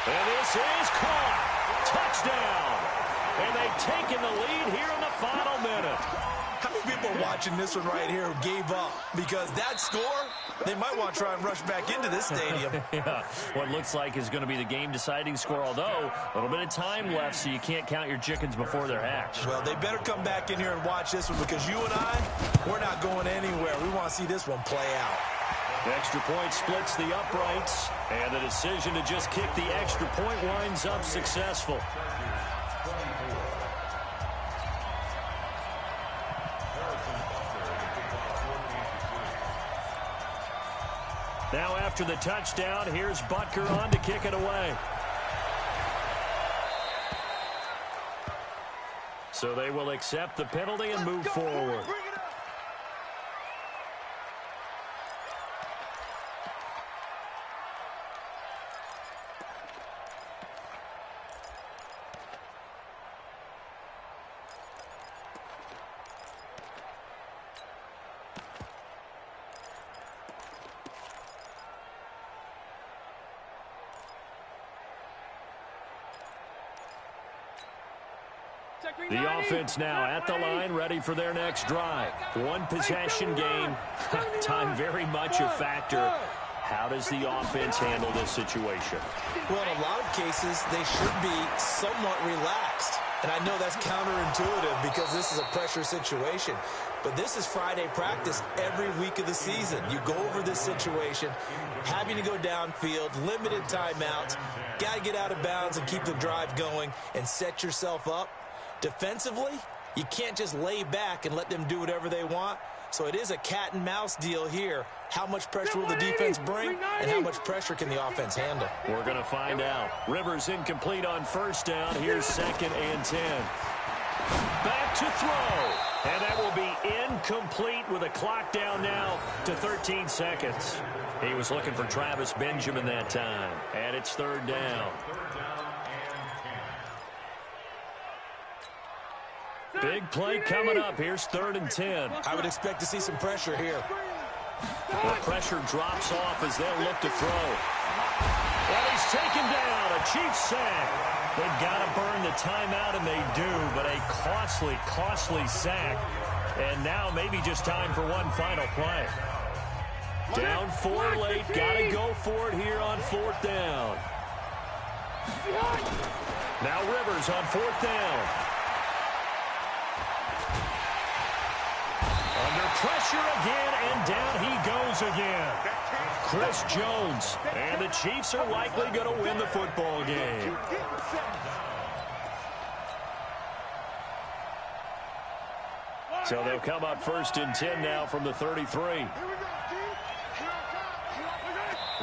And this is caught. Touchdown. And they've taken the lead here in the final minute. How many people are watching this one right here who gave up? Because that score, they might want to try and rush back into this stadium. Yeah, what looks like is going to be the game-deciding score, although a little bit of time left, so you can't count your chickens before they're hatched. Well, they better come back in here and watch this one, because you and I, we're not going anywhere. We want to see this one play out. The extra point splits the uprights, and the decision to just kick the extra point winds up successful. Now after the touchdown, here's Butker on to kick it away. So they will accept the penalty and move forward. The offense now at the line, ready for their next drive. One possession game. Time very much a factor. How does the offense handle this situation? Well, in a lot of cases, they should be somewhat relaxed. And I know that's counterintuitive because this is a pressure situation. But this is Friday practice every week of the season. You go over this situation, having to go downfield, limited timeouts, got to get out of bounds and keep the drive going and set yourself up. Defensively, you can't just lay back and let them do whatever they want. So it is a cat and mouse deal here. How much pressure will the defense bring, and how much pressure can the offense handle? We're going to find out. Rivers incomplete on 1st down. Here's 2nd and 10. Back to throw. And that will be incomplete with a clock down now to 13 seconds. He was looking for Travis Benjamin that time. And it's 3rd down. 3rd down and Big play coming up. Here's 3rd and 10. I would expect to see some pressure here. The pressure drops off as they'll look to throw. And he's taken down. A Chiefs sack. They've got to burn the timeout, and they do, but a costly, costly sack. And now maybe just time for one final play. Down 4 late. Got to go for it here on 4th down. Now Rivers on 4th down. Under pressure again, and down he goes again. Chris Jones. And the Chiefs are likely going to win the football game. So they'll come up 1st and 10 now from the 33.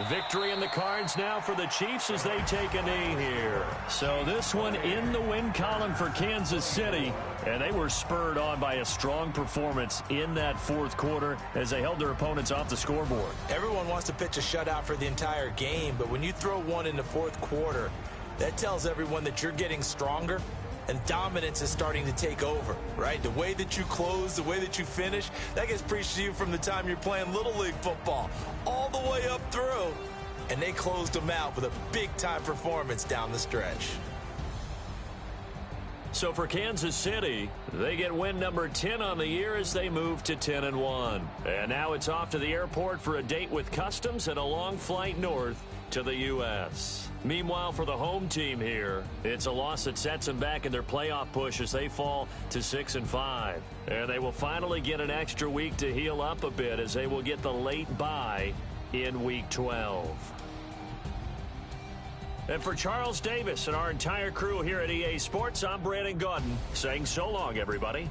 Victory in the cards now for the Chiefs as they take a knee here. So this one in the win column for Kansas City. And they were spurred on by a strong performance in that 4th quarter as they held their opponents off the scoreboard. Everyone wants to pitch a shutout for the entire game, but when you throw one in the 4th quarter, that tells everyone that you're getting stronger and dominance is starting to take over, right? The way that you close, the way that you finish, that gets preached to you from the time you're playing Little League football all the way up through. And they closed them out with a big-time performance down the stretch. So for Kansas City, they get win number 10 on the year as they move to 10-1. And now it's off to the airport for a date with Customs and a long flight north to the U.S. Meanwhile, for the home team here, it's a loss that sets them back in their playoff push as they fall to 6-5. And they will finally get an extra week to heal up a bit as they will get the late bye in Week 12. And for Charles Davis and our entire crew here at EA Sports, I'm Brandon Gaudin saying so long, everybody.